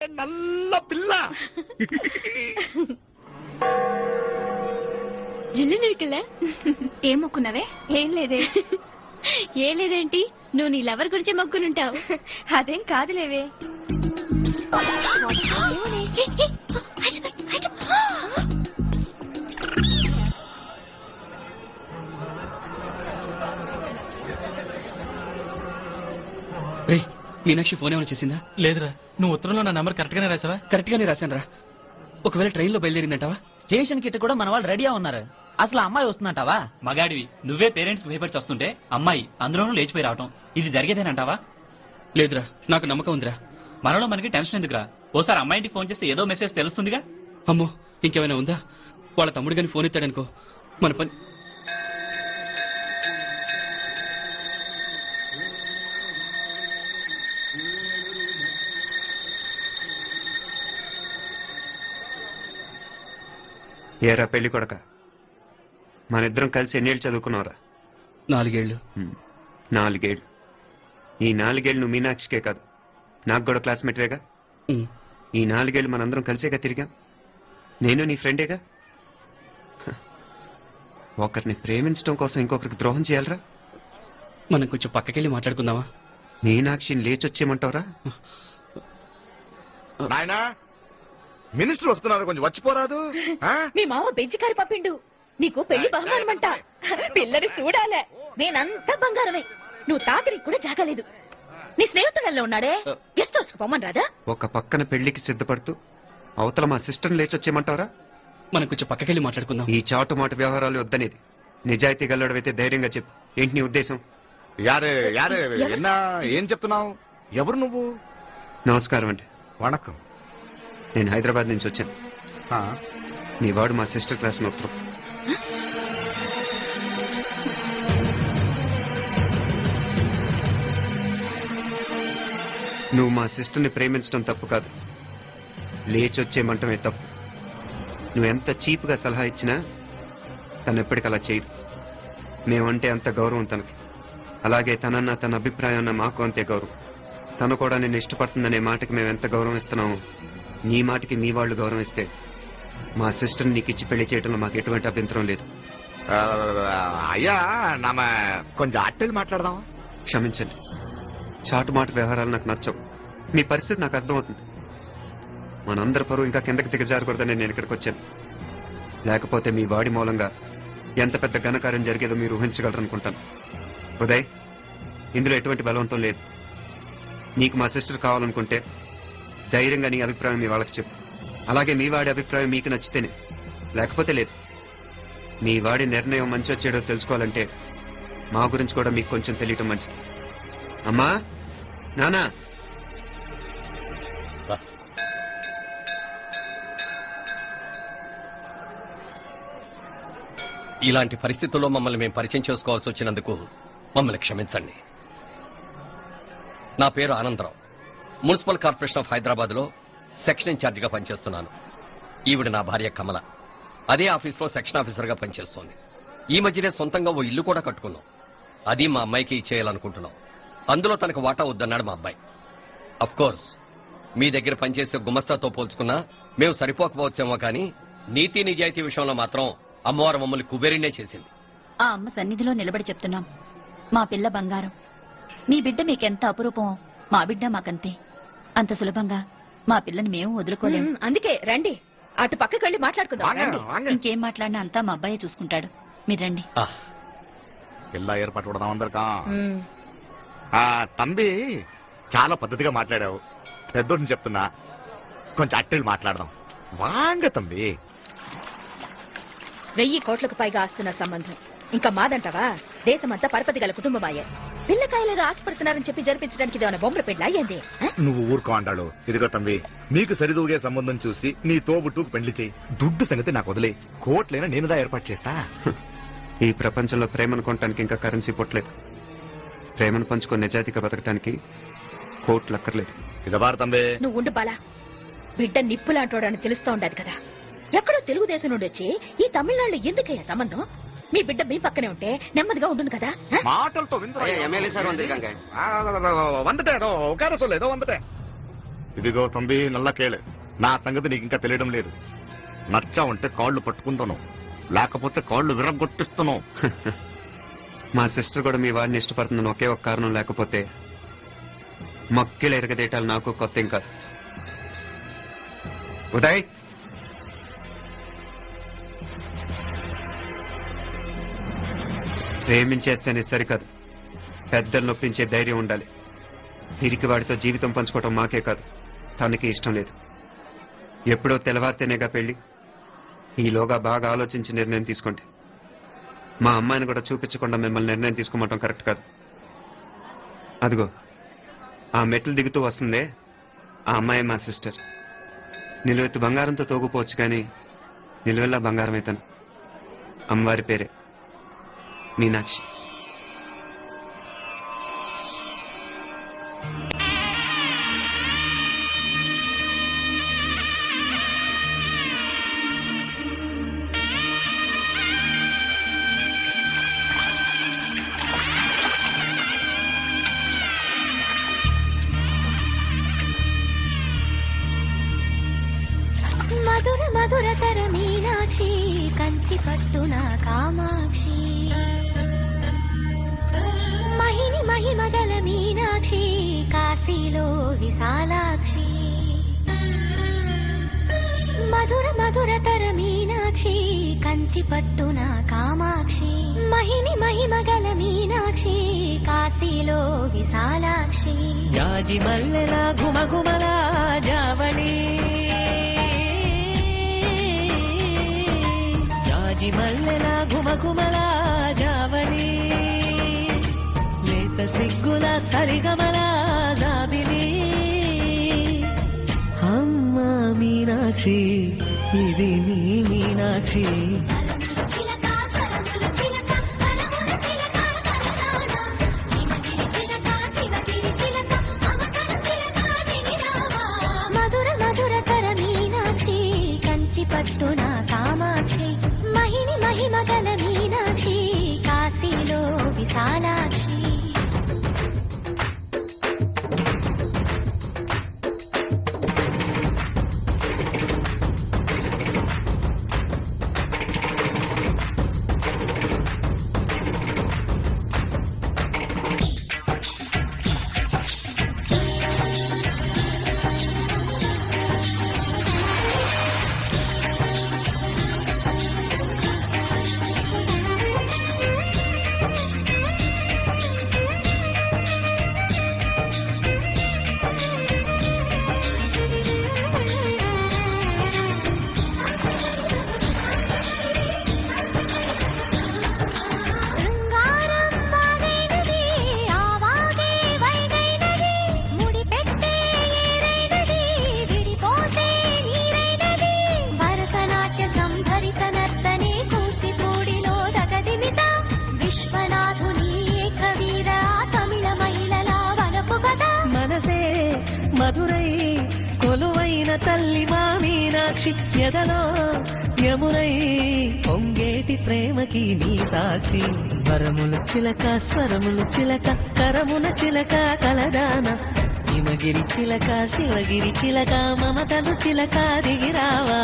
నల్ల పిల్ల జిల్లు నిరుకులే ఏం మొక్కున్నావే? ఏం లేదే. ఏం లేదేంటి, నువ్వు నీ లవర్ గురించి మొక్కునుంటావు. అదేం కాదులేవే. మీనాక్షి ఫోన్ ఏమైనా చేసిందా? లేదురా. నువ్వు ఉత్తరంలో నా నెంబర్ కరెక్ట్ గానే రాసావా? కరెక్ట్ గానే రాశాను రా. ఒకవేళ ట్రైన్ లో బయలుదేరిందంటావా? స్టేషన్ కిట్ కూడా మన వాళ్ళు రెడీగా ఉన్నారు. అసలు అమ్మాయి వస్తుందంటావా? మగాడివి నువ్వే పేరెంట్స్ కి భయపడి వస్తుంటే అమ్మాయి అందులోనూ లేచిపోయి రావటం ఇది జరిగేదేనంటావా? లేదురా, నాకు నమ్మకం ఉందిరా. మనలో మనకి టెన్షన్ ఎందుకురా? ఓసారి అమ్మాయింటికి ఫోన్ చేస్తే ఏదో మెసేజ్ తెలుస్తుందిగా. అమ్మో, ఇంకేమైనా ఉందా? వాళ్ళ తమ్ముడు గాని ఫోన్ ఎత్తాడనుకో, మన పని. ఏరా పెళ్లి కొడక, మన ఇద్దరం కలిసి ఎన్నేళ్ళు చదువుకున్నావురా? 4 ఏళ్ళు. 4 ఏళ్ళు. ఈ 4 ఏళ్ళు నువ్వు మీనాక్షికే కాదు, నాకు కూడా క్లాస్మేట్వేగా. ఈ 4 ఏళ్ళు మనందరం కలిసేగా తిరిగాం. నేను నీ ఫ్రెండేగా. ఒకరిని ప్రేమించడం కోసం ఇంకొకరికి ద్రోహం చేయాలరా? మనం కొంచెం పక్కకెళ్ళి మాట్లాడుకుందామా? మీనాక్షిని లేచొచ్చేయమంటావురా? నాయనా, మినిస్టర్ వస్తున్నారు, కొంచెం వచ్చిపోరాదు. మీ మామ బెంచి కారు పంపిండు. నీకు పెళ్లి బహుమానమంట. పిల్లని చూడాలే. నేనంతా బంగారమే. నువ్వు తాగరికి కూడా జాగలేదు. నీ స్నేహితుడల్లో ఉన్నాడే, గెస్ట్ హౌస్ కు పొమ్మని రాదా? ఒక పక్కన పెళ్లికి సిద్ధపడుతూ అవతల మా సిస్టర్ని లేచొచ్చేయమంటావరా? మనం కొంచెం పక్కకెళ్ళి మాట్లాడుకుందాం. ఈ చాటుమాట వ్యవహారాలు వద్దనేది. నిజాయితీ గల్లడవైతే ధైర్యంగా చెప్పు, ఏంటి నీ ఉద్దేశం? యారే యారే, ఎన్నా ఏం చెప్తున్నావు? ఎవరు నువ్వు? నమస్కారం అండి. వణకం. నేను హైదరాబాద్ నుంచి వచ్చాను. నీ వాడు మా సిస్టర్ క్లాస్ ఉత్తరం. నువ్వు మా సిస్టర్ని ప్రేమించడం తప్పు కాదు, లేచొచ్చేయమంటమే తప్పు. నువ్వెంత చీప్గా సలహా ఇచ్చినా తను ఎప్పటికలా చేయదు. మేమంటే అంత గౌరవం తనకి, అలాగే తనన్న తన అభిప్రాయం అన్న మాకు అంతే గౌరవం. తను కూడా నిన్ను ఇష్టపడుతుందనే మాటకి మేము ఎంత గౌరవం ఇస్తున్నామో, నీ మాటకి మీ వాళ్ళు గౌరవం ఇస్తే మా సిస్టర్ని నీకు ఇచ్చి పెళ్లి చేయడంలో మాకు ఎటువంటి అభ్యంతరం లేదు. అయ్యా, నామ కొంచెం అట్టెలు మాట్లాడదామా? క్షమించండి, చాటుమాట వ్యవహారాలు నాకు నచ్చవు. మీ పరిస్థితి నాకు అర్థమవుతుంది. మనందరి పరువు ఇంకా కిందకి దిగజారకూడదని నేను ఇక్కడికి వచ్చాను. లేకపోతే మీ వాడి మూలంగా ఎంత పెద్ద ఘనకార్యం జరిగేదో మీరు ఊహించగలరనుకుంటాను. ఉదయ్, ఇందులో ఎటువంటి బలవంతం లేదు. నీకు మా సిస్టర్ కావాలనుకుంటే ధైర్యంగా నీ అభిప్రాయం మీ వాళ్ళకి చెప్పు. అలాగే మీ వాడి అభిప్రాయం మీకు నచ్చితేనే, లేకపోతే లేదు. మీ వాడి నిర్ణయం మంచి వచ్చేడో తెలుసుకోవాలంటే మా గురించి కూడా మీకు కొంచెం తెలియటం మంచిది. అమ్మా, నానా, ఇలాంటి పరిస్థితుల్లో మమ్మల్ని మేము పరిచయం చేసుకోవాల్సి వచ్చినందుకు మమ్మల్ని క్షమించండి. నా పేరు Anandarao. Municipal corporation of Hyderabad లో సెక్షన్ ఇన్ఛార్జిగా పనిచేస్తున్నాను. ఈవిడ నా భార్య కమల. అదే ఆఫీస్లో సెక్షన్ ఆఫీసర్ గా పనిచేస్తోంది. ఈ మధ్యనే సొంతంగా ఓ ఇల్లు కూడా కట్టుకున్నాం. అది మా అమ్మాయికి ఇచ్చేయాలనుకుంటున్నాం. అందులో తనకు వాటా వద్దన్నాడు మా అబ్బాయి. అఫ్ కోర్స్ మీ దగ్గర పనిచేసే గుమస్తాతో పోల్చుకున్నా మేము సరిపోకపోవచ్చేమో కానీ నీతి నిజాయితీ విషయంలో మాత్రం అమ్మవారు మమ్మల్ని కుబేరినే చేసింది. ఆ అమ్మ సన్నిధిలో నిలబడి చెప్తున్నాం, మా పిల్ల బంగారం. మీ బిడ్డ మీకెంత అపురూపమో మా బిడ్డ మాకంతే. అంత సులభంగా మా పిల్లని మేము వదులుకోలేము. అందుకే రండి, అటు పక్కకి వెళ్ళి మాట్లాడుకుందాం. ఇంకేం మాట్లాడినా అంతా మా అబ్బాయి చూసుకుంటాడు. మీరు రండి. పిల్ల ఏర్పాటు కొడదాం అందరికా. తంబి, చాలా పద్ధతిగా మాట్లాడావు. పెద్దోడిని చెప్తున్నా, కొంచెం అట్టెలు మాట్లాడదాం. వాంగ తంబి. 1000 కోట్లకు పైగా ఆస్తున్న సంబంధం ఇంకా మాదంటావా? దేశమంతా పరపతి గల కుటుంబమాయే. పిల్లకాయలేదో ఆశపడుతున్నారని చెప్పి జరిపించడానికి ఇదేమన్నా బొమ్మల పెళ్లి అయ్యింది? నువ్వు ఊరుకో అంటాడు. ఇదిగో తంబి, మీకు సరిదూగే సంబంధం చూసి నీ తోబుట్టుకు పెళ్లి చేయి. దుడ్డు సంగతి నాకు వదిలే. కోట్లైనా నేనుదా ఏర్పాటు చేస్తా. ఈ ప్రపంచంలో ప్రేమను కొనడానికి ఇంకా కరెన్సీ పుట్టలేదు. ప్రేమను పంచుకొని నిజాయితీగా బతకడానికి కోట్లు అక్కర్లేదు. ఇదబారు తంబి. నువ్వు ఉండు బాలా. బిడ్డ నిప్పులాంటోడని తెలుస్తూ ఉండదు కదా. ఎక్కడో తెలుగుదేశం నుండి వచ్చి ఈ తమిళనాడులో ఎందుకయ్యా సంబంధం? మీ బిడ్డ మీ పక్కనే ఉంటే నెమ్మదిగా ఉండును కదా. మాటలతో ఎమ్మెల్యే సార్ వందిరుకాంగ. వందటే ఏదో ఒక రసం లేదో వందటే. ఇదిగో తంబి నల్లకేళే, నా సంగతి నీకు ఇంకా తెలియడం లేదు. నచ్చావంటే కాళ్ళు పట్టుకుంటాను, లేకపోతే కాళ్ళు విరగొట్టిస్తాను. మా సిస్టర్ కూడా మీ వాడిని ఇష్టపడుతుందని ఒకే ఒక కారణం లేకపోతే మక్కిలు ఎరగదేయటాలు నాకు కొత్త ఏం కాదు. ఉదయ్, ప్రేమించేస్తేనే సరికాదు, పెద్దలు నొప్పించే ధైర్యం ఉండాలి. పిరికి వాడితో జీవితం పంచుకోవటం మాకే కాదు, తనకి ఇష్టం లేదు. ఎప్పుడో తెల్లవారితేనేగా పెళ్లి. ఈలోగా బాగా ఆలోచించి నిర్ణయం తీసుకోండి. మా అమ్మాయిని కూడా చూపించకుండా మిమ్మల్ని నిర్ణయం తీసుకోమంటాం కరెక్ట్ కాదు. అదిగో ఆ మెట్లు దిగుతూ వస్తుందే, ఆ అమ్మాయి మా సిస్టర్. నిలువెత్తు బంగారంతో తోగుపోవచ్చు కానీ నిలువెల్లా బంగారం అయితాను. అమ్మవారి పేరే మీనాక్షి. మధుర మధురతర మీనాక్షి కంచి పట్టున కామాక్షి మహిని మహిమగల మీనాక్షి కాశీలో విశాలాక్షి మధుర మధురతర మీనాక్షి కంచి పట్టున కామాక్షి మహిని మహిమగల మీనాక్షి కాశీలో విశాలాక్షి జాజి మల్లెల గుమగుమల జావళి జాజి మల్లెల గుమగుమల జావళి లేత సిగ్గుల సరిగమల జాబిలి అమ్మ మీనాక్షి ఇది నీ మీనాక్షి మధుర మధురతర మీనాక్షి కంచి పట్టున కామాక్షి మహిని మహిమగల మీనాక్షి కాశీలో విశాలాక్షి మధురై కొలువైన తల్లి మా మీనాక్షి ఎదలో యమునై పొంగేటి ప్రేమకి నీ సాక్షి వరములు చిలక స్వరములు చిలక కరమున చిలక కలదాన హిమగిరి చిలక శివగిరి చిలక మమతలు చిలక దిగిరావా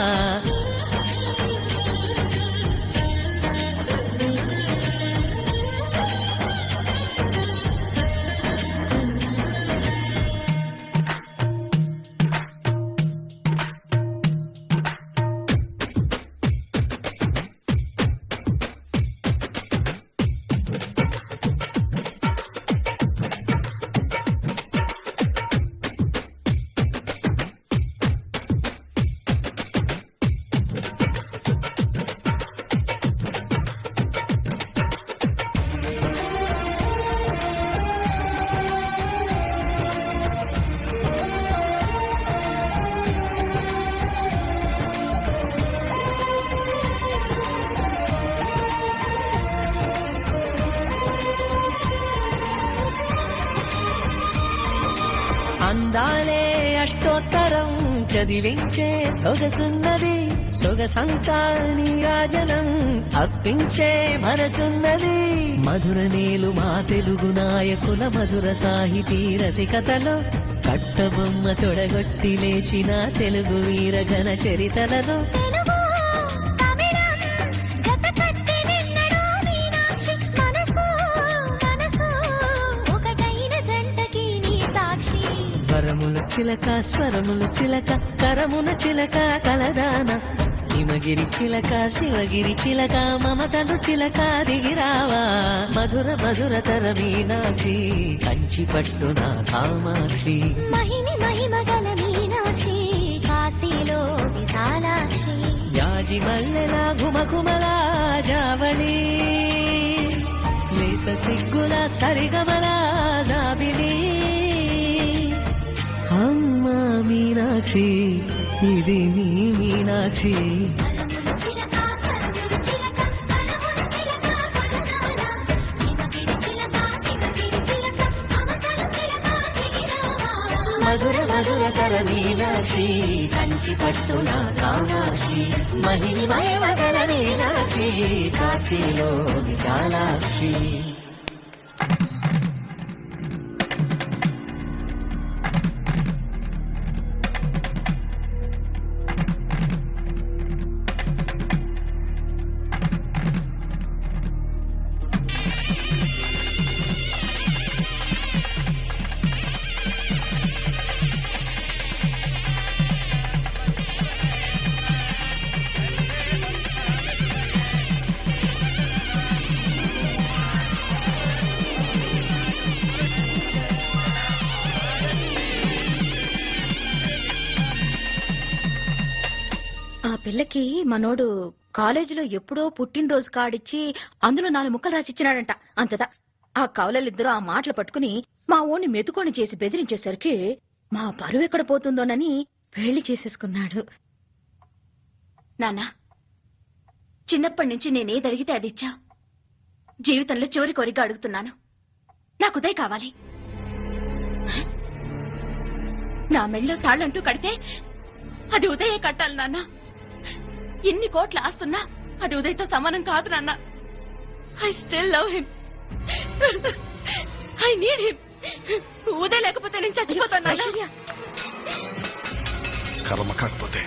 అందాలే అష్టోత్తరం చదివించే సొగసున్నది సొగసంసాని రాజనం అప్పించే మనసున్నది మధుర నేలు మా తెలుగు నాయకుల మధుర సాహితీ రసికతలో కట్టబొమ్మ తొడగొట్టి లేచిన తెలుగు వీర ఘన చరితలలో తెలుగు తమిళం జత కట్టి నిన్నడు మీనాక్షి మనసు మనసు ఒకటైన జంటకి నీ సాక్షి వరముల చిలక స్వరములు చిలక కరమున చిలక కలదాన హిమగిరి చిలక శివగిరి చిలక మమతలు చిలక దిగిరావా మధుర మధుర తర మీనాక్షి కంచి పట్టున కామాక్షి మహిని మహిమగల మీనాక్షి కాశీలో విశాలాక్షి జాజి మల్లెల ఘుమఘుమల జావళి లేత సిగ్గుల సరిగమల జాబిలి అమ్మా మీనాక్షి ఇది నీ మీనాక్షి చిలక చరముడు చిలక కరముడు చిలక కలదాన హిమగిరి చిలక శివగిరి చిలక మమతలు చిలక దిగిరావా మధుర మధుర తర మీనాక్షి కంచి పట్టున కామాక్షి మహిని మహిమగల మీనాక్షి కాశీలో విశాలాక్షి పిల్లకి మనోడు కాలేజీలో ఎప్పుడో పుట్టినరోజు కాడిచ్చి అందులో 4 ముక్కలు రాసిచ్చినాడంట. అంతదా ఆ కవలలిద్దరూ ఆ మాటలు పట్టుకుని మా ఓణ్ణి మెతుకొని చేసి బెదిరించేసరికి మా పరువు ఎక్కడ పోతుందోనని పెళ్లి చేసేసుకున్నాడు. నాన్నా, చిన్నప్పటి నుంచి నేనేదడిగితే అది ఇచ్చా. జీవితంలో చివరి కోరిక అడుగుతున్నాను, నాకు ఉదయ్ కావాలి. నా మెళ్ళలో తాళ్ళంటూ కడితే అది ఉదయే కట్టాలి నాన్న. ఎన్ని కోట్ల ఆస్తున్నా అది ఉదయ్తో సమానం కాదు నాన్న. I still love him, I need him. Uday లేకపోతే నేను చచ్చిపోతాను నాన్న. కర్మ కాకపోతే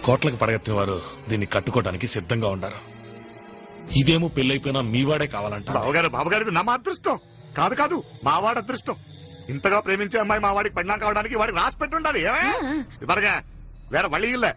కోట్లకు పడగెత్తిన వారు దీన్ని కట్టుకోవడానికి సిద్ధంగా ఉన్నారు. ఇదేమో పెళ్ళైపోయినా మీవాడే కావాలంట. బాబుగారు నా అదృష్టం కాదు కాదు, మావాడి అదృష్టం. ఇంతగా ప్రేమించే అమ్మాయి మా వాడికి పెళ్ళాం కావడానికి వాడికి రాసి పెట్టి ఉండాలి. ఏమే ఇవ్వరగా వేరే వళ్ళీ ఇల్లే